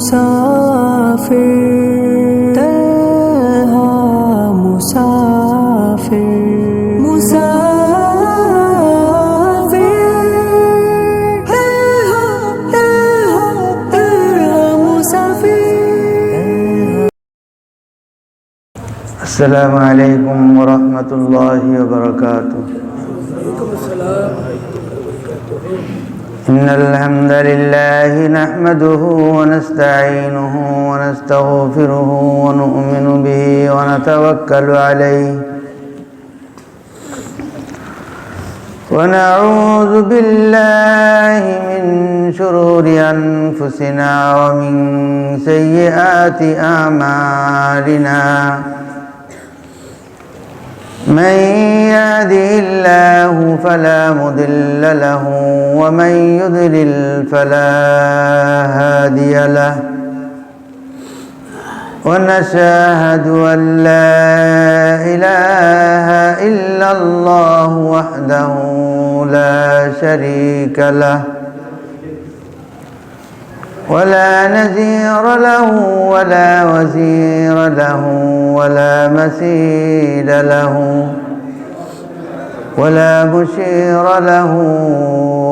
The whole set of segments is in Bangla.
मुसाफिर तन्हा मुसाफिर मुसाफिर तन्हा मुसाफिर। अस्सलामु अलैकुम वरहमतुल्लाहि वबरकातुह। इन्नल हम्दलिल्लाहि नहमदुहु व नस्तईनुहु व नस्तगफिरुहु व नु'मिनु बिहि व नतवक्कलु अलैहि व नऊज़ु बिल्लाहि मिन शुरूरि अनफुसिना व मिन सय्यिआति अमालिना। من يهده الله فلا مضل له ومن يضلل فلا هادي له ونشهد أن لا إله إلا الله وحده لا شريك له ولا نذير له ولا وزير له ولا مثيل له ولا مشير له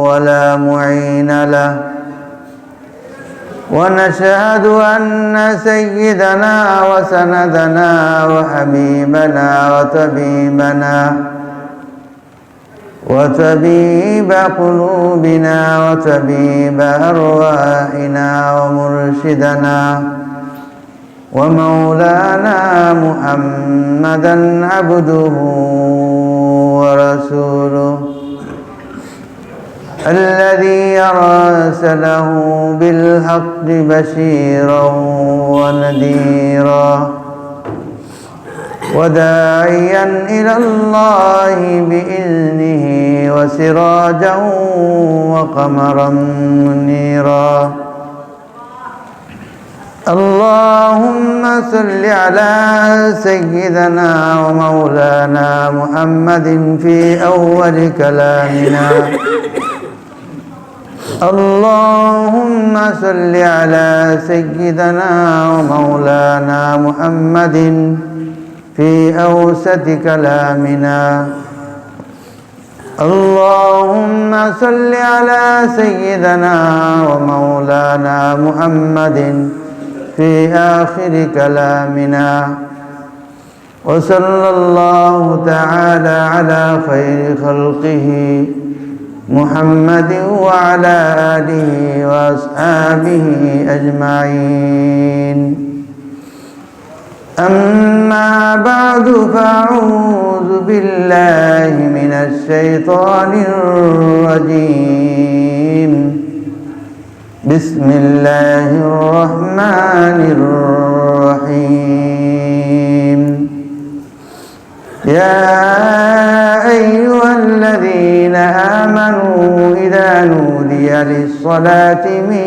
ولا معين له ونشهد أن سيدنا وسندنا وحبيبنا وطبيب قلوبنا وطبيب أرواحنا ومرشدنا ومولانا محمدا عبده ورسوله الذي أرسله بالحق بشيرا ونذيرا وداعيا إلى الله بإذنه وسراجا وقمرا منيرا. اللهم صل على سيدنا ومولانا محمد في أول كلامنا. اللهم صل على سيدنا ومولانا محمد في أوسط كلامنا. اللهم صل على سيدنا ومولانا محمد في آخر كلامنا. وصلى الله تعالى على خير خلقه محمد وعلى آله وأصحابه أجمعين. أما بعد فأعوذ بالله من الشيطان الرجيم. بسم الله الرحمن الرحيم. يا أيها الذين آمنوا إذا نودي للصلاة من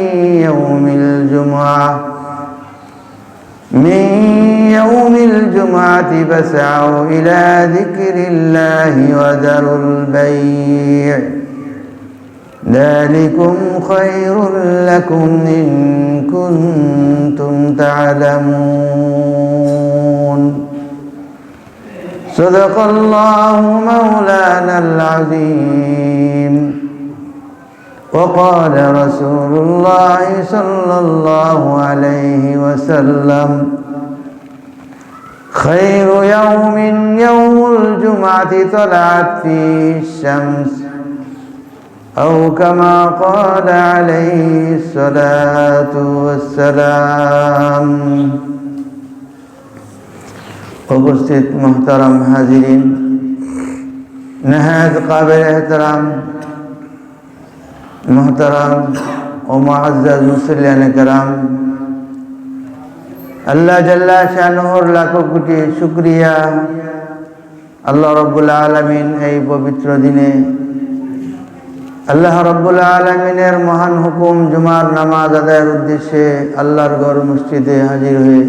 يوم الجمعة فاسعوا إلى ذكر الله وذروا البيع ذلكم خير لكم إن كنتم تعلمون. صدق الله مولانا العظيم. وقال رسول الله صلى الله عليه وسلم خير يوم يوم الجمعة طلعت فيه الشمس أو كما قال عليه الصلاة والسلام. उपस्थित मोहतरम हाजिरीन, नहायत काबिल एहतराम मोहतरम और मुअज़्ज़ज़ मुसल्लियान कराम, अल्लाह जल्ला शानुहुर लाखो कोटी शुक्रिया। আল্লাহ রব্বুল আলামিন এই পবিত্র দিনে আল্লাহ রব্বুল আলামিনের মহান হুকুম জুমার নামাজ আদায়ের উদ্দেশ্যে আল্লাহর ঘর মসজিদে হাজির হয়ে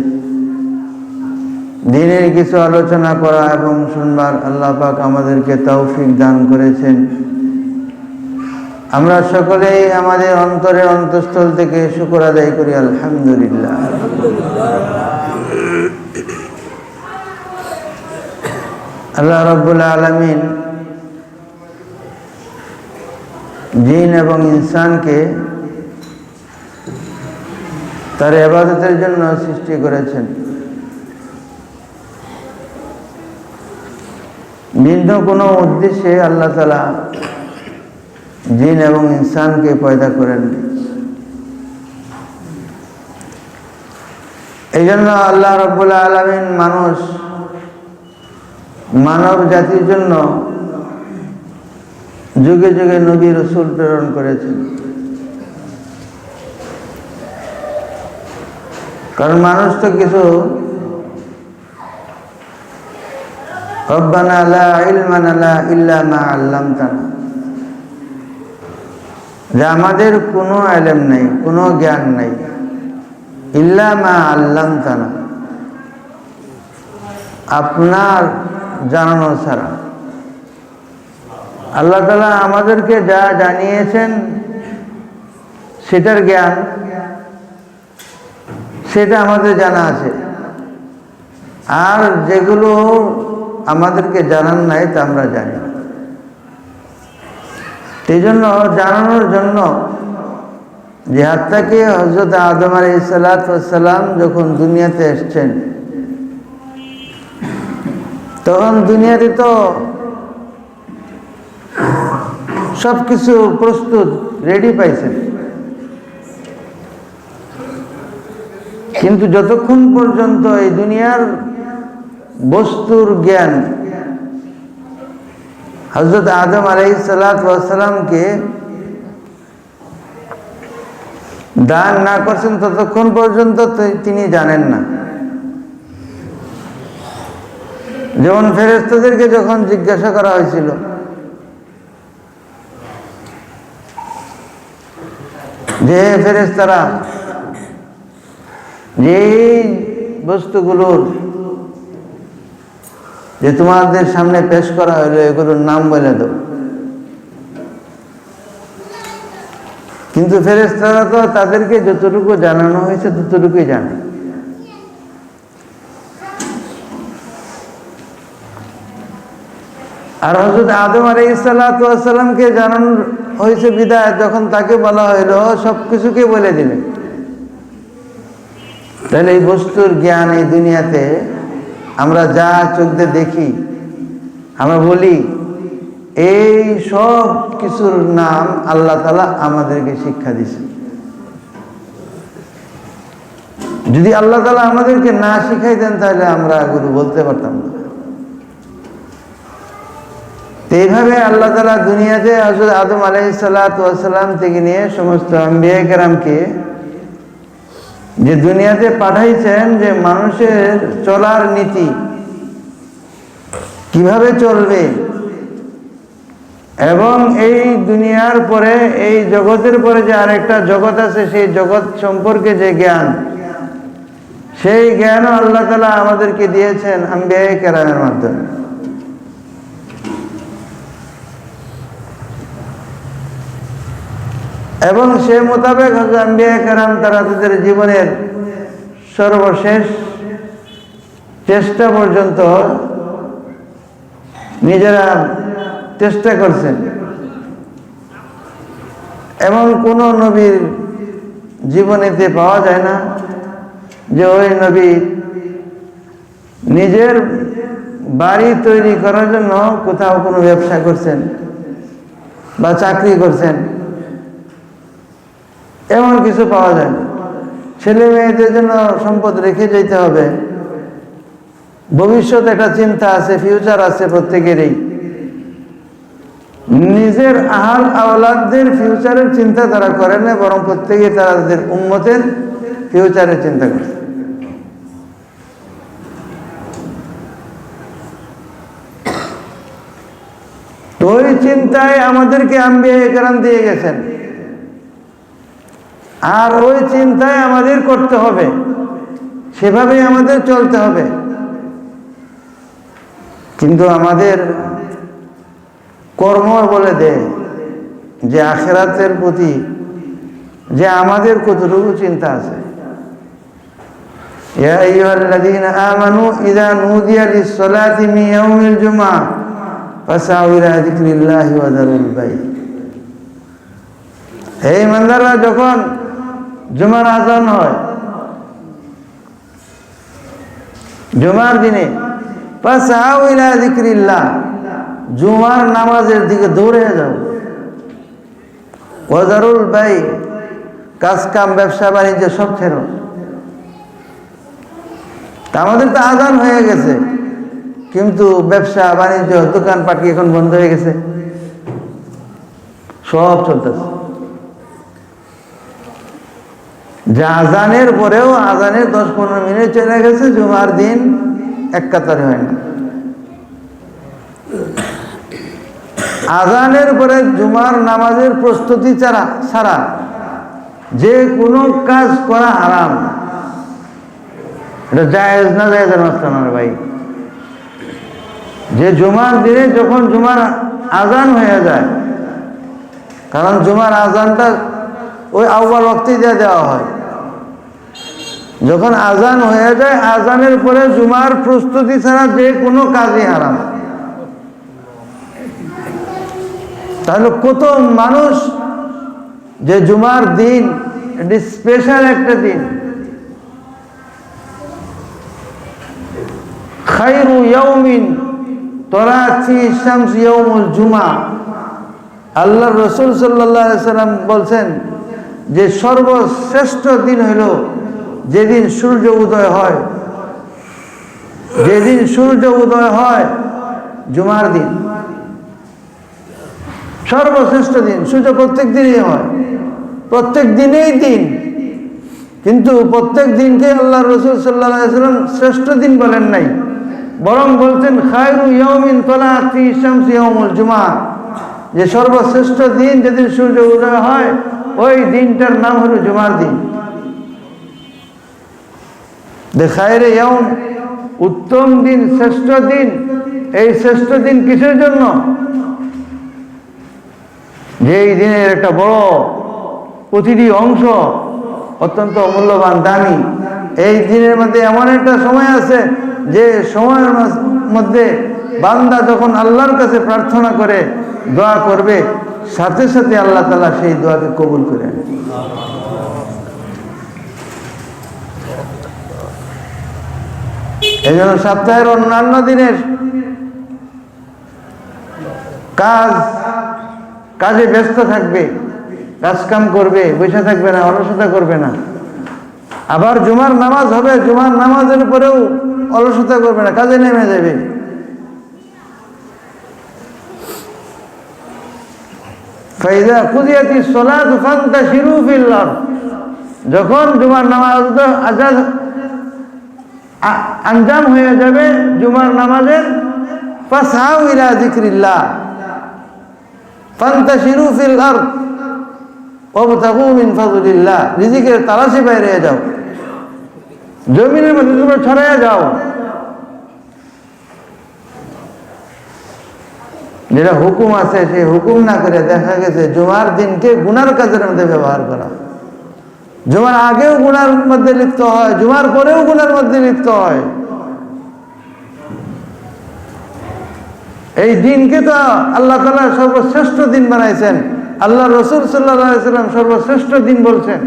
দিনের কিছু আলোচনা করা এবং শুনবার আল্লাহ পাক আমাদেরকে তৌফিক দান করেছেন। আমরা সকলেই আমাদের অন্তরের অন্তঃস্থল থেকে শুকর আদায় করি আলহামদুলিল্লাহ। আল্লাহ রাব্বুল আলামিন জিন এবং ইনসানকে তার ইবাদতের জন্য সৃষ্টি করেছেন। ভিন্ন কোনো উদ্দেশ্যে আল্লাহ তাআলা জিন এবং ইনসানকে পয়দা করেন। এই জন্য আল্লাহ রাব্বুল আলামিন মানব জাতির জন্য যুগে যুগে নবী রাসূল প্রেরণ করেছেন। কারণ মানুষ তো কিছু রব্বানা লা ইলমা লানা ইল্লা মা আল্লামতানা, যে আমাদের কোনো ইলম নাই, কোনো জ্ঞান নাই, ইল্লা মা আল্লামতানা, আপনার জানানো ছাড়া। আল্লাহ তাআলা আমাদেরকে যা জানিয়েছেন সেটার জ্ঞান, সেটা আমাদের জানা আছে। আর যেগুলো আমাদেরকে জানান নাই তা আমরা জানি। সেই জন্য জানানোর জন্য যে হাত্তাকে হযরত আদম আলাইহিস সালাম যখন দুনিয়াতে এসেছেন, তখন দুনিয়াতে তো সব কিছু প্রস্তুত, রেডি পাইছেন। কিন্তু যতক্ষণ পর্যন্ত এই দুনিয়ার বস্তুর জ্ঞান হযরত আদম আলাইহিস সালামকে দান না করছেন, ততক্ষণ পর্যন্ত তিনি জানেন না। যেমন ফেরেশতাদেরকে যখন জিজ্ঞাসা করা হয়েছিল যে ফেরেশতারা, যে বস্তুগুলোর যে তোমাদের সামনে পেশ করা হলো এগুলোর নাম বলে দাও। কিন্তু ফেরেশতারা তো তাদেরকে যতটুকু জানানো হয়েছে ততটুকুই জানে। আর হযরত আদম আলাইহিস সালামকে জানানো হয়েছে বিদায়, যখন তাকে বলা হইলো সবকিছুকে বলে দিলেন। তাহলে এই বস্তুর জ্ঞান এই দুনিয়াতে আমরা যা চোখ দিয়ে দেখি, আমরা বলি, এই সব কিছুর নাম আল্লাহ তাআলা আমাদেরকে শিক্ষা দিয়েছে। যদি আল্লাহ তাআলা আমাদেরকে না শিখাইতেন তাহলে আমরা এগুলো বলতে পারতাম না। এইভাবে আল্লাহ তাআলা দুনিয়াতে হযরত আদম আলাইহিস সালাম থেকে নিয়ে সমস্ত আম্বিয়া কেরামকে যে দুনিয়াতে পাঠাইছেন, যে মানুষের চলার নীতি কিভাবে চলবে, এবং এই দুনিয়ার পরে, এই জগতের পরে যে আরেকটা জগৎ আছে, সেই জগৎ সম্পর্কে যে জ্ঞান, সেই জ্ঞানও আল্লাহ তাআলা আমাদেরকে দিয়েছেন আম্বিয়া কেরামের মাধ্যমে। এবং সে মোতাবেক হযরত আম্বিয়া কেরাম তারা তাদের জীবনের সর্বশেষ চেষ্টা পর্যন্ত নিজেরা চেষ্টা করছেন। এমন কোন নবীর জীবনেতে পাওয়া যায় না যে ওই নবী নিজের বাড়ি তৈরি করার জন্য কোথাও কোনো ব্যবসা করছেন বা চাকরি করছেন, এমন কিছু পাওয়া যায় না। ছেলে মেয়েদের জন্য সম্পদ রেখে যেতে হবে, ভবিষ্যৎ একটা চিন্তা আছে, ফিউচার আছে প্রত্যেকেরই। নিজের আহাল আওলাদদের ফিউচারের চিন্তা তারা করেন না, বরং প্রত্যেকে তাদের উম্মতের ফিউচারের চিন্তা করে। তো ওই চিন্তায় আমাদেরকে আম্বিয়া কেরাম দিয়ে গেছেন, আর ওই চিন্তায় আমাদের করতে হবে, সেভাবেই আমাদের চলতে হবে। কিন্তু আমাদের কর্ম বলে দেয় যে আখিরাতের প্রতি যে আমাদের কতটুকু চিন্তা আছে। ইয়া আইয়ুহাল্লাযীনা আমানু ইযা নুদিয়া লিস-সালাতি মিন ইয়াউমিল জুমআহ ফাসআউ ইলা যিকরিল্লাহি ওয়া যারুল বাই'। হে ইমানদাররা, যখন জুমার আযান হয় জুমার দিনে, ফাসআউ ইলা যিকরিল্লাহ, জুমার নামাজের দিকে দৌড়ে যাও। ওয়া যারুল বাই', কাজ কাম ব্যবসা বাণিজ্য সব ছেড়ো। আমাদের তো আযান হয়ে গেছে, কিন্তু ব্যবসা বাণিজ্য দোকানপাট এখন বন্ধ হয়ে গেছে, সব চলতেছে। যে আযানের পরেও, আযানের 10-15 মিনিট চলে গেছে, জুমার দিন এক কাতারে হয় না। আযানের পরে জুমার নামাজের প্রস্তুতি ছাড়া যে কোনো কাজ করা হারাম। এটা জায়েজ না জায়েজের মাসলা না ভাই। যে জুমার দিনে যখন জুমার আযান হয়ে যায়, কারণ জুমার আযানটা ওই আউয়াল ওয়াক্তে দিয়ে দেওয়া হয়, যখন আযান হয়ে যায় আযানের পরে জুমার প্রস্তুতি ছাড়া যে কোনো কাজই হারাম। তাহলে কত মানুষ যে জুমার দিন এটি স্পেশাল একটা দিন, খায়রু ইয়াউমিন তলাআত ফিহি শামস ইয়াউমুল জুমআহ। আল্লাহর রাসূল সাল্লাল্লাহু আলাইহি সাল্লাম বলছেন যে সর্বশ্রেষ্ঠ দিন হইল যেদিন সূর্য উদয় হয়। যেদিন সূর্য উদয় হয় জুমার দিন সর্বশ্রেষ্ঠ দিন। সূর্য প্রত্যেক দিনই হয়, প্রত্যেক দিনেই দিন, কিন্তু প্রত্যেক দিনকে আল্লাহ রাসূল সাল্লাল্লাহু আলাইহি সাল্লাম শ্রেষ্ঠ দিন বলেন নাই, বরং বলছেন খায়রু ইয়াউমিন তলাআত ফিহি শামস ইয়াউমুল জুমআহ, যে সর্বশ্রেষ্ঠ দিন যেদিন সূর্য উদয় হয় ওই দিনটার নাম হলো জুমার দিন। খায়রে ইয়াউম, উত্তম দিন, শ্রেষ্ঠ দিন। এই শ্রেষ্ঠ দিন কিসের জন্য? যে এই দিনের একটা বড় প্রতিটি অংশ অত্যন্ত মূল্যবান, দামি। এই দিনের মধ্যে এমন একটা সময় আছে যে সময়ের মধ্যে বান্দা যখন আল্লাহর কাছে প্রার্থনা করে দোয়া করবে, সাথে সাথে আল্লাহ তাআলা সেই দোয়াকে কবুল করে নেন। এই জন্য সপ্তাহের অন্যান্য দিনের কাজে ব্যস্ত থাকবে, কাজ কাম করবে, বসে থাকবে না, অলসতা করবে না। আবার জুমার নামাজ হবে, জুমার নামাজের পরেও অলসতা করবে না, কাজে নেমে যাবে। ফাইদা কুদিয়াতিস সালাতু ফান্তাশিরু ফিল আরদ, যখন জুমার নামাজ আজান আঞ্জাম হয়ে যাবে জুমার নামাজের, ফাসআউ ইলা যিকরিল্লাহ ফান্তাশিরু ফিল আরদ ওয়াবতাগু মিন ফাযলিল্লাহ, রিজিকের তালাশে বাইরে যাও, জমিনের মধ্যে তোমরা ছড়াইয়া যাও। যেটা হুকুম আছে সেই হুকুম না করে দেখা গেছে জুমার দিনকে গুনার কাজের মধ্যে ব্যবহার করা। জুমার আগেও গুনার মধ্যে লিপ্ত হয়, জুমার পরেও গুনার মধ্যে লিপ্ত হয়। এই দিনকে তো আল্লাহ তাআলা সর্বশ্রেষ্ঠ দিন বানাইছেন, আল্লাহ রাসূল সাল্লাল্লাহু আলাইহি সাল্লাম সর্বশ্রেষ্ঠ দিন বলছেন।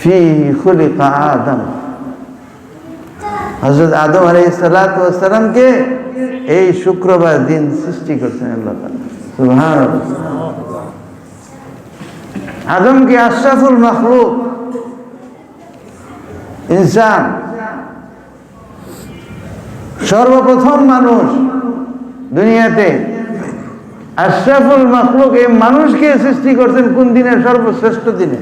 ফীহি খুলিকা আদম, হযরত আদম আলাইহিস সালাতু ওয়াস সালামকে এই শুক্রবার দিন সৃষ্টি করছেন আল্লাহ তাআলা। সুবহানাল্লাহ। আদমকে আশরাফুল মাখলুক, ইনসান, সর্বপ্রথম মানুষ দুনিয়াতে, আশরাফুল মাখলুক, এই মানুষকে সৃষ্টি করছেন কোন দিনে? সর্বশ্রেষ্ঠ দিনে।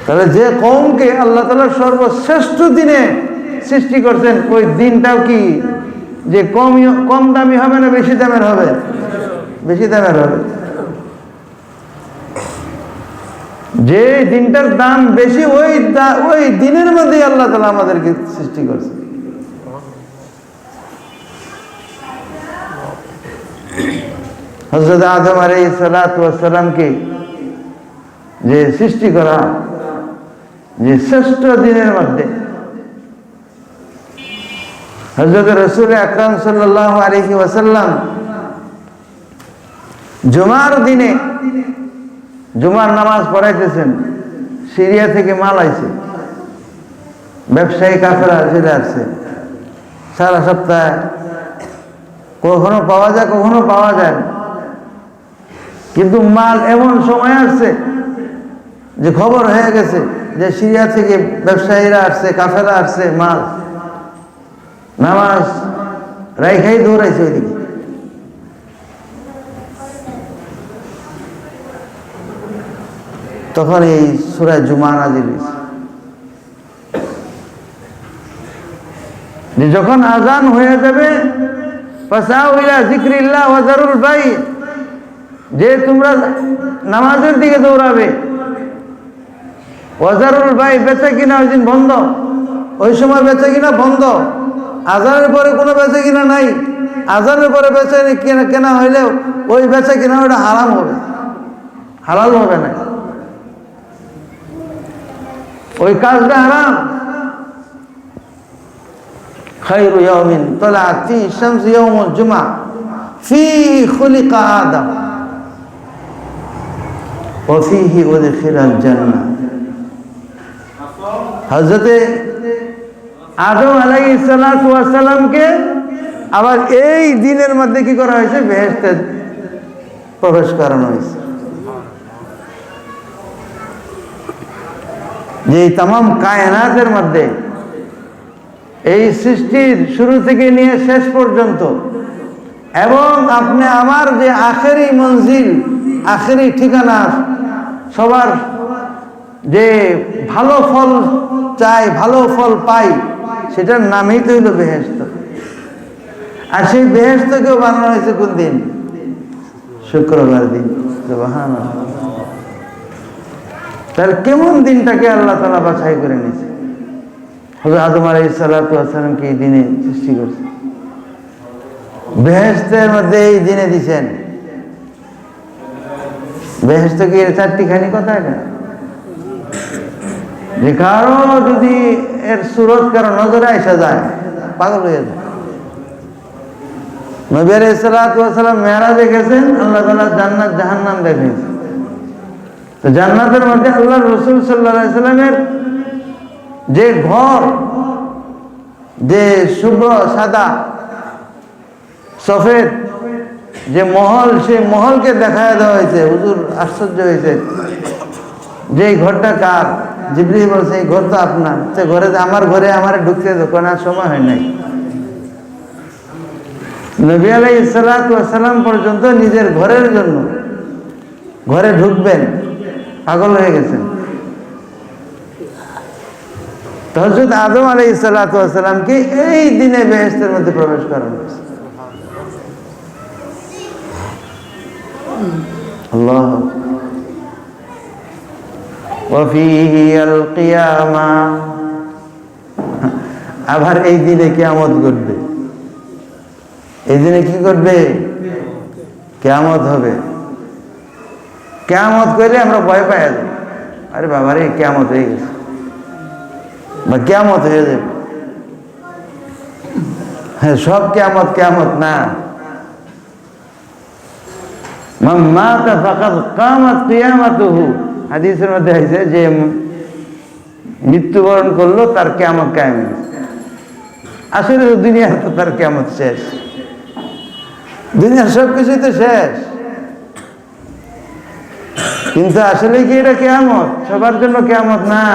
তাহলে যে কওমকে আল্লাহ তাআলা সর্বশ্রেষ্ঠ দিনে সৃষ্টি করছেন, ওই দিনটাও কি যে কম দামি হবে না বেশি দামের হবে? বেশি দামের হবে। যে দিনটার দাম বেশি ওই দিনের মধ্যে আল্লাহ তাআলা আমাদেরকে সৃষ্টি করছে। হযরত আদম আলাইহিস সালাতু ওয়াস সালামকে যে সৃষ্টি করা, যে শ্রেষ্ঠ দিনের মধ্যে হযরত রাসূল আকরাম সাল্লাল্লাহু আলাইহি ওয়াসাল্লাম জুমার দিনে জুমার নামাজ পড়াইতেছেন। সিরিয়া থেকে মাল আইছে, ব্যবসায়ী কাফেরা চলে আসছে। সারা সপ্তাহে কখনো পাওয়া যায়, কখনো পাওয়া যায় না। কিন্তু মাল এমন সময় আসছে যে খবর হয়ে গেছে যে সিরিয়া থেকে ব্যবসায়ীরা আসছে, কাফেরা আসছে, মাল। নামাজ রাইখাই দৌড়াইছে ওইদিকে। তখন এই সূরা জুমা নাযিল হয়েছে যে যখন আজান হয়ে যাবে ফাসাউ ইলা যিকরিল্লাহ ওয়া যারুল বাই, যে তোমরা নামাজের দিকে দৌড়াবে। ওয়া যারুল বাই, বেচা কিনা ওই দিন বন্ধ, ওই সময় বেচা কিনা বন্ধ। আজানের পরে কোনো বেচা কিনা নাই। আজানের পরে বেচা কেনা হইলেও ওই বেচা কিনা ওটা হারাম হবে, হালাল হবে না, ওই কাজটা হারাম। খায়রু ইয়াউমিন তালাআত ফীহি শামসু ইয়াউমুল জুমআ ফীহি খুলিকা আদম ওয়া ফীহি উদখিলাল জান্নাহ। হযরতে আদম আলাইহিস সালাতু ওয়াস সালামকে আবার এই দিনের মধ্যে কি করা হয়েছে? বেহেশতে প্রবেশ করানো হয়েছে। যে তামাম কায়নাতের মধ্যে এই সৃষ্টির শুরু থেকে নিয়ে শেষ পর্যন্ত এবং আপনি আমার যে আখেরি মঞ্জিল, আখেরি ঠিকানা, সবার যে ভালো ফল চাই, ভালো ফল পাই, সেটার নামই তো হইল বেহেশত। আর সেই বেহেশতকেও বানানো হয়েছে কোন দিন? শুক্রবার দিন। সুবহানাল্লাহ। তাহলে কেমন দিনটাকে আল্লাহ তাআলা বাছাই করে নিয়েছে। হযরত আদম আলাইহিস সালাতু ওয়াস সালামকে এই দিনে সৃষ্টি করছে, বেহেশতের মধ্যে এই দিনে দিছেন। বেহেশত কি চারটি খানি কথা? এটা যে কারো যদি এর সুরত কারো নজরে আসা যায়, পাগল হয়ে যায়। নবী আলাইহিস সালাতু ওয়াস সালাম মেরাজে গেছেন, আল্লাহ তাআলা জান্নাত জাহান্নাম দেখিয়েছেন। তো জান্নাতের মধ্যে আল্লাহর রাসূল সাল্লাল্লাহু আলাইহি সাল্লামের যে ঘর, যে শুভ্র সাদা সফেদ যে মহল, সেই মহলকে দেখায় দেওয়া হয়েছে। হুজুর আশ্চর্য হয়েছে যে এই ঘরটা কার? জিবরিল বলছে এই ঘর তো আপনার। সে ঘরে, আমার ঘরে আমার ঢুকতে দোকানের সময় হয় নাই। নবী আলাইহিস সালাতু ওয়াস সালাম পর্যন্ত নিজের ঘরের জন্য ঘরে ঢুকবেন, পাগল হয়ে গেছেন। হযরত আদম আলাইহিস সালাতু ওয়াস সালামকে এই দিনে বেহেশতের মধ্যে প্রবেশ করানো হয়েছে। আল্লাহ। ওয়া ফীহি আল কিয়ামা, আবার এই দিনে কিয়ামত ঘটবে। এই দিনে কি করবে? কিয়ামত হবে। কিয়ামত করলে আমরা ভয় পাই যাই, আরে বাবা রে কিয়ামত হয়ে গেছে বা কিয়ামত হয়ে যাবে। হ্যাঁ, সব কিয়ামত কিয়ামত না। মান মাতা ফাকাদ কামাত কিয়ামাতুহু, হাদিসের মধ্যে আছে যে মৃত্যুবরণ করলো তার কিয়ামত কায়েম হয়ে গেছে। আসলে দুনিয়ার তো তার কিয়ামত শেষ, দুনিয়ার সব কিছুই তো শেষ। কিন্তু আসলে কি এটা কিয়ামত? সবার জন্য কিয়ামত না।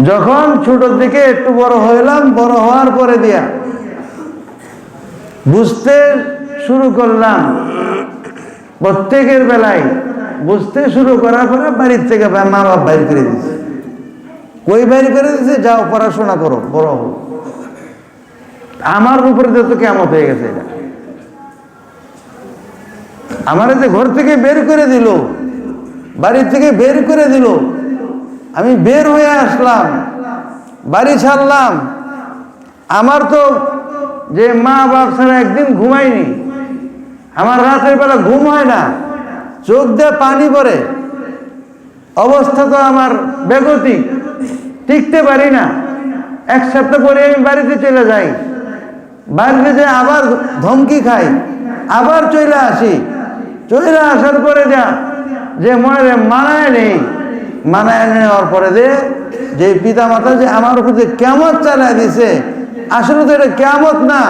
যখন ছোটর দিকে একটু বড় হইলাম, বড় হওয়ার পরে দিয়া বুঝতে শুরু করলাম, প্রত্যেকের বেলায় বুঝতে শুরু করার পরে বাড়ির থেকে মা বাপ বাইর করে দিচ্ছে। কই বাইর করে দিচ্ছে? যাও পড়াশোনা করো, বড় হো। আমার উপরে তো কিয়ামত হয়ে গেছে। এটা আমার যে ঘর থেকে বের করে দিল, বাড়ি থেকে বের করে দিল, আমি বের হয়ে আসলাম, বাড়ি ছাড়লাম, আমার তো যে মা বাপ ছাড়া একদিন ঘুমাইনি, আমার রাতের বেলা ঘুম হয় না, চোখ দিয়ে পানি পড়ে, অবস্থা তো আমার বেগতিক, টিকতে পারি না। এক সপ্তাহ পরে আমি বাড়িতে চলে যাই, বাড়িতে যে আবার ধমকি খাই, আবার চলে আসি, চলে আসার পরে যে মনে মানায় নেই, মানায় নেওয়ার পরে যে পিতা মাতা যে আমার উপর যে কিয়ামত চালায় দিছে, আসলে তো এটা কিয়ামত না,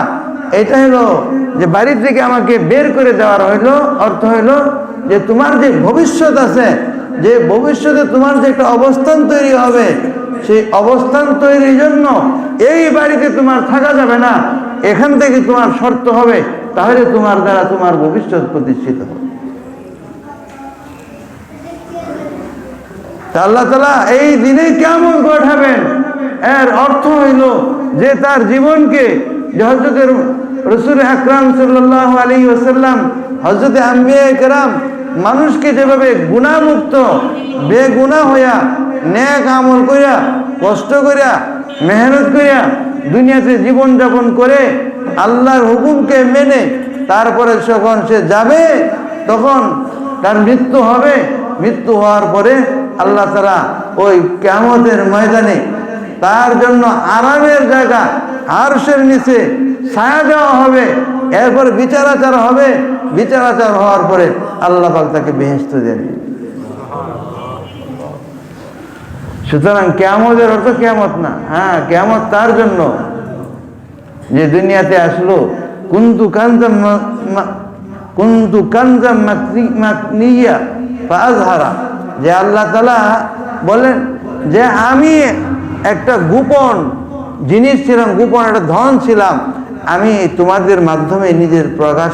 এটা হলো যে বাড়ি থেকে আমাকে বের করে দেওয়ার হইলো, অর্থ হইলো যে তোমার যে ভবিষ্যৎ আছে, যে ভবিষ্যতে তোমার যে একটা অবস্থান তৈরি হবে, সেই অবস্থান তৈরির জন্য এই বাড়িতে তোমার থাকা যাবে না, এখান থেকে তোমার শর্ত হবে, তাহলে তোমার দ্বারা তোমার ভবিষ্যৎ প্রতিষ্ঠিত হবে। আল্লাহ তাআলা এই দিনে কিয়ামত ঘটাবেন, এর অর্থ হইল যে তার জীবনকে, যে হযরত রাসূল আকরাম সাল্লাল্লাহু আলাইহি ওয়াসাল্লাম, হযরত আম্বিয়া কেরাম মানুষকে যেভাবে গুনাহমুক্ত বেগুনাহ হইয়া নেক আমল কইরা কষ্ট কইরা মেহনত কইরা দুনিয়াতে জীবন যাপন করে আল্লাহর হুকুমকে মেনে তারপরে যখন সে যাবে, তখন তার মৃত্যু হবে, মৃত্যু হওয়ার পরে আল্লাহ তাআলা ওই কিয়ামতের ময়দানে তার জন্য আরামের জায়গা আরশের নিচে ছায়া দেওয়া হবে, এরপর বিচার আচার হবে, বিচার আচার হওয়ার পরে আল্লাহ পাক তাকে বেহেশত দেন। সুতরাং কিয়ামতের অর্থ কিয়ামত না, হ্যাঁ কিয়ামত তার জন্য যে দুনিয়াতে আসলো কুনতু কানজাম মাকনিয়া ফাআযহারা, যে আল্লাহ তাআলা বলেন যে আমি একটা গোপন জিনিস ছিলাম, গোপন একটা ধন ছিলাম, আমি তোমাদের মাধ্যমে নিজের প্রকাশ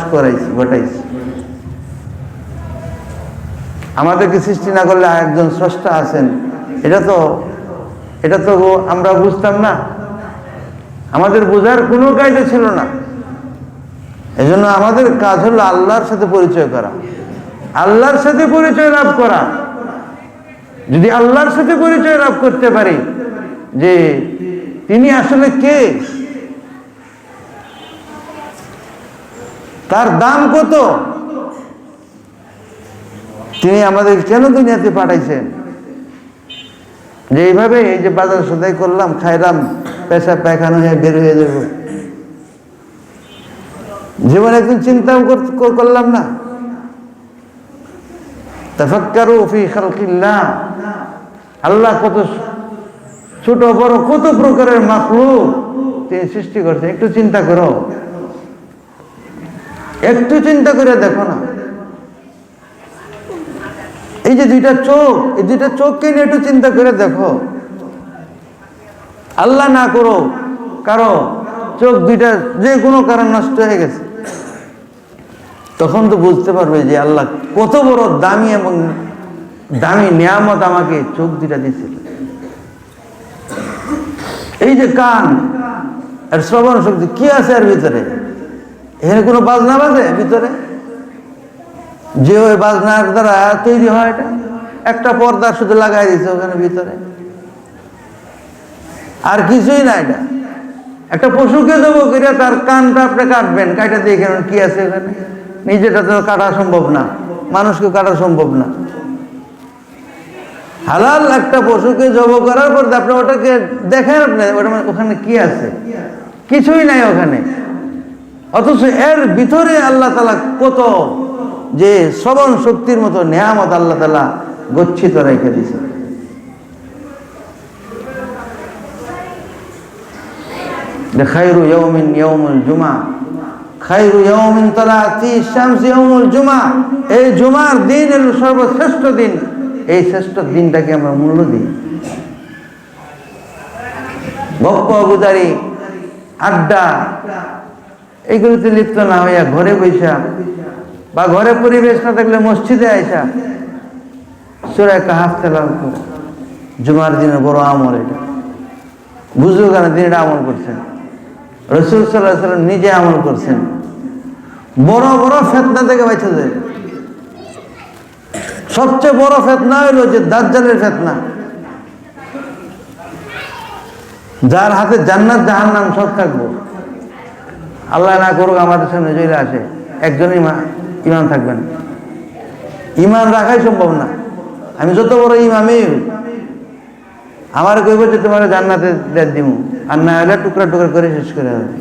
ঘটাইছি। আমাদেরকে সৃষ্টি না করলে একজন স্রষ্টা আছেন, এটা তো আমরা বুঝতাম না, আমাদের বোঝার কোনো কায়দা ছিল না। এজন্য আমাদের কাজ হলো আল্লাহর সাথে পরিচয় করা, আল্লাহর সাথে পরিচয় লাভ করা। যদি আল্লাহর সাথে পরিচয় লাভ করতে পারি যে তিনি আসলে কে, তার দাম কত, তিনি আমাদের কেন দুনিয়াতে পাঠাইছেন, যে এইভাবে এই যে বাজার সদাই করলাম, খাইলাম, পেশাব পায়খানা হয়ে বের হয়ে যাব, জীবনে একদিন চিন্তাও করলাম না। তাফাক্কারু ফি খালকিল্লাহ, আল্লাহ কত ছোট বড় কত প্রকারের মাখলুক তিনি সৃষ্টি করছেন, একটু চিন্তা করো, একটু চিন্তা করে দেখো না। এই যে দুইটা চোখ, এই দুইটা চোখকে নিয়ে একটু চিন্তা করে দেখো। আল্লাহ না করো কারো চোখ দুইটা যে কোনো কারণ নষ্ট হয়ে গেছে, তখন তো বুঝতে পারবে যে আল্লাহ কত বড় দামি এবং দামি নিয়ামত আমাকে চোখ দুইটা দিয়েছিল। এই যে কান আর শ্রবণ শক্তি, কি আছে এর ভিতরে? এখানে কোনো বাজনা বাজে ভিতরে? যে ওই বাজনার দ্বারা তৈরি হয়, এটা একটা পর্দা শুধু লাগাই দিয়েছে ওখানে ভিতরে, আর কিছুই না। এটা একটা পশুকে দেবো করে তার কানটা আপনি কাটবেন, কাটা দিয়ে কেন কি আছে এখানে? নিজেটা তো কাটা সম্ভব না, মানুষকে কাটা সম্ভব না। হালাল একটা পশুকে জব করার পর আপনি ওটাকে দেখেন, আপনি ওখানে কি আছে? কিছুই নাই ওখানে। অথচ এর ভিতরে আল্লাহ তাআলা কত যে শ্রবণ শক্তির মতো নিয়ামত আল্লাহ তাআলা গচ্ছিত রেখে দিয়েছে। খায়রু ইয়াউমিন ইয়াউমুল জুমআ, খায়রু ইয়াউমিন তালাআত ফি শামস ইয়াউমুল জুমআ, এই জুমার দিন হলো সর্বশ্রেষ্ঠ দিন। এই শ্রেষ্ঠ দিনটাকে আমরা মূল্য দিই। গপ্প গুজারি, আড্ডা, এইগুলোতে লিপ্ত না হইয়া ঘরে বৈশা বা ঘরে পরিবেশ না থাকলে মসজিদে আইসা সূরা কাহফ তেলাওয়াত করে, জুমার দিনের বড় আমল এটা। বুজুর্গানা দিন এটা আমল করছেন, রাসূল সাল্লাল্লাহু আলাইহি ওয়াসাল্লাম নিজে আমল করছেন। বড় বড় ফিতনা থেকে বাঁচা যায়। সবচেয়ে বড় ফিতনা হলো যে দাজ্জালের ফিতনা, যার হাতে জান্নাত জাহান্নাম সব থাকবো। আল্লাহ না করুক আমাদের সামনে চলে আসে, একজনই ইমান থাকবেন, ইমান রাখাই সম্ভব না। আমি যত বড় ইমামই আমার কইব যে তোমার জান্নাতে দিব, আর না হলে টুকরা টুকরা করে শেষ করে দেবে।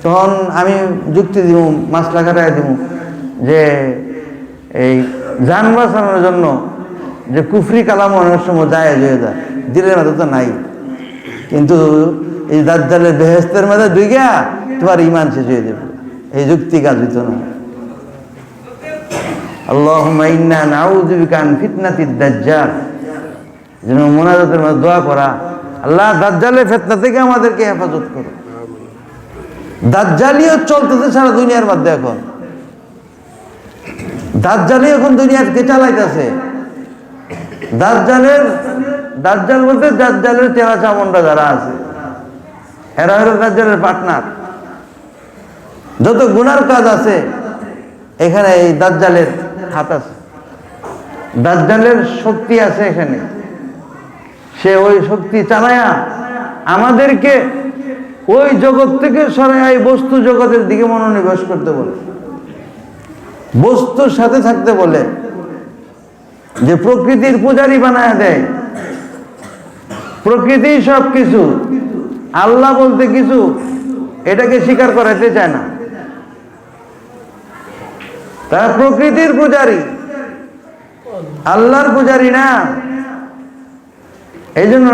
তখন আমি যুক্তি দিব, মাসলা খাটাই দিব যে এই জান বাঁচানোর জন্য যে কুফরি কালাম অনেক সময় যায় হয়ে যায়, দিলের মধ্যে তো নাই, কিন্তু এই দাজ্জালের বেহেস্তের মধ্যে ঢুকিয়া তোমার ইমান শেষ হয়ে যাবে, এই যুক্তি কাজ হইতো না। আল্লাহুম্মা ইন্না নাউযু বিকা মিন ফিতনাতিদ দাজ্জাল, যেন মুনাজাতের মধ্যে দোয়া করা, আল্লাহ দাজ্জালের ফিতনা থেকে আমাদেরকে হেফাজত করো। দাজ্জালিও চলতেছে সারা দুনিয়ার মধ্যে, এখন দাজ্জালি এখন দুনিয়াকে চালাইতেছে। দাজ্জাল বলতে দাজ্জালের চেলা চামুন্ডা যারা আছে এরা হলো দাজ্জালের পার্টনার। যত গুনার কাজ আছে এখানে এই দাজ্জালের হাত আছে, দাজ্জালের শক্তি আছে এখানে। সে ওই শক্তি চালায়া আমাদেরকে ওই জগৎ থেকে সরাইয়া এই বস্তু জগতের দিকে মনোনিবেশ করতে বলে, বস্তুর সাথে থাকতে বলে, যে প্রকৃতির পূজারী বানায় দেয়। প্রকৃতি সব কিছু, আল্লাহ বলতে কিছু, এটাকে স্বীকার করাতে চায় না। তারা প্রকৃতির পূজারী, আল্লাহর পূজারী না। এই জন্য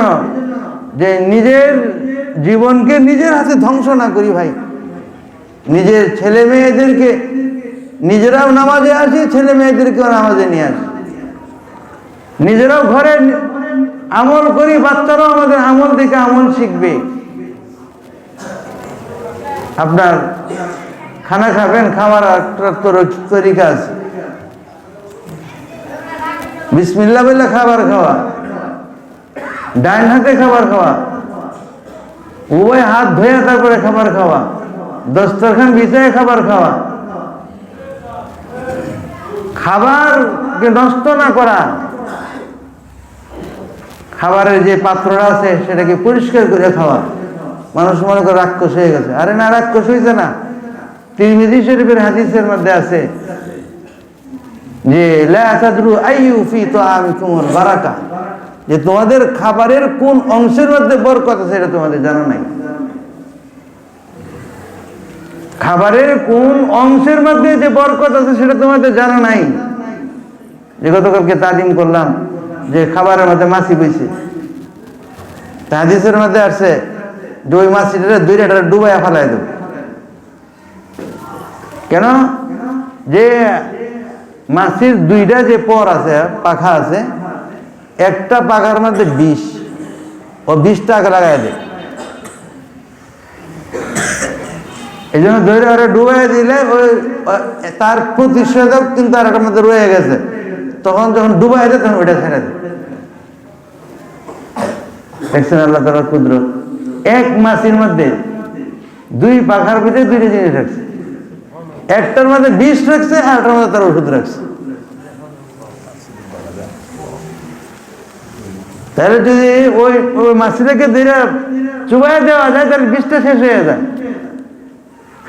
যে নিজের জীবনকে নিজের হাতে ধ্বংস না করি ভাই, নিজের ছেলে মেয়েদেরকে নিজেরাও নামাজে আসি, ছেলে মেয়েদেরকেও নামাজে নিয়ে আসি, নিজেরাও ঘরে আমল করি, বাচ্চারাও আমাদের আমল দেখে আমল শিখবে। আপনার খানা খাবেন, খাওয়ার একটা তরিকা আছে, বিসমিল্লাহ বলে খাবার খাওয়া, ডাইন হাতে খাবার খাওয়া, উভয় হাত ধুয়ে তারপরে খাবার খাওয়া, দস্তরখান বিছায় খাবার খাওয়া, খাবারকে নষ্ট না করা, খাবারের যে পাত্রটা আছে সেটাকে পরিষ্কার করে খাওয়া। মানুষ মনে করে রাক্ষস হয়ে গেছে, আরে না, রাক্ষস হয়েছে না। তিরমিজি শরীফের হাদিসের মধ্যে আছে যে লা তাদরু আইয়ু ফি তাআমিকুমুল বারাকা, যে তোমাদের খাবারের কোন অংশের মধ্যে বরকত আছে এটা তোমাদের জানা নাই। খাবারের কোন অংশের মধ্যে যে বরকত আছে সেটা তোমাদের জানা নাই। যে গতকালকে তালিম করলাম যে খাবারের মধ্যে মাছি বইছে, হাদিসের মধ্যে আসছে যে ওই মাছিটা দুইটা ডুবাইয়া ফেলাই দেব। কেন? যে মাছির দুইটা যে পর আছে, পাখা আছে, একটা পাখার মধ্যে বিষ, ও 20 টাকা লাগাই দেয়। এই জন্য ধরে ওরা ডুবাই দিলে ওই তার প্রতিষেধক কিন্তু আর এটার মধ্যে রয়ে গেছে, তখন যখন ডুবাই দেয় তখন ওইটা ছেড়ে দেয়। দেখছেন আল্লাহ তাআলার কুদরত, এক মাছির মধ্যে দুই পাখার ভিতরে দুইটা জিনিস রাখছে, একটার মধ্যে বিষ রাখছে আর একটার মধ্যে তার ওষুধ রাখছে। তাহলে যদি ওই ওই মাছিটাকে ধরে চুবাই দেওয়া যায় তাহলে বিষটা শেষ হয়ে যায়।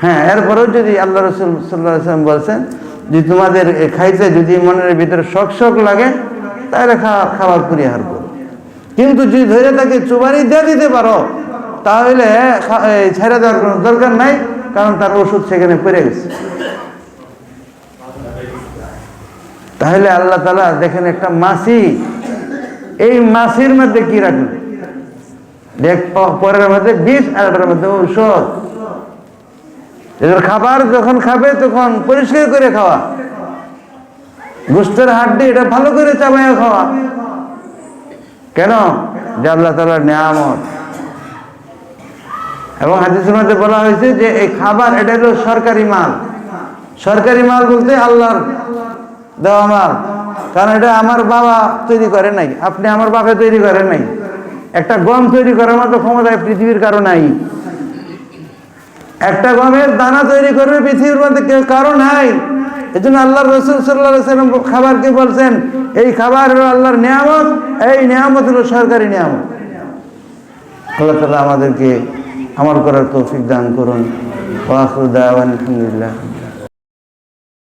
হ্যাঁ, এরপরেও যদি আল্লাহ রাসূল সাল্লাল্লাহু আলাইহি ওয়াসাল্লাম বলছেন যে তোমাদের খাইতে যদি মনের ভিতরে শক শক লাগে তাহলে খাবার পরিহার করো, কিন্তু যদি ধরে তাকে চুবানি দিয়ে দিতে পারো তাহলে ছেড়ে দেওয়ার কোনো দরকার নাই, কারণ তার ওষুধ সেখানে পড়ে গেছে। তাহলে আল্লাহ তাআলা দেখেন একটা মাছি, এই মাছির মধ্যে কি রাখবে, দেখ পরের মধ্যে বিষ আর এটার মধ্যে ঔষধ। এদের খাবার যখন খাবে তখন পরিষ্কার করে খাওয়া, গোশতের হাড্ডি এটা ভালো করে চাবাইয়া খাওয়া। কেন? যে আল্লাহ তাআলার নিয়ামত। এবং হাদিসের মধ্যে বলা হয়েছে যে এই খাবার এটা হলো সরকারি মাল। সরকারি মাল বলতে আল্লাহর দেওয়া মাল, কারণ এটা আমার বাবা তৈরি করে নাই, আপনি আমার বাবা তৈরি করেন নাই। একটা গম তৈরি করার মতো ক্ষমতা পৃথিবীর কারো নাই। একটা গমের দানা তৈরি করবে পৃথিবীর মধ্যে কেউ কারো নাই। এই জন্য আল্লাহ রাসূল সাল্লাল্লাহু আলাইহি ওয়াসাল্লাম খাবারকে বলছেন এই খাবার হলো আল্লাহর নিয়ামত, এই নিয়ামত হলো সরকারি নিয়ামত। আল্লাহ তাআলা আমাদেরকে আমল করার তৌফিক দান করুন। ওয়া আখিরু দাওয়ানা আলহামদুলিল্লাহ।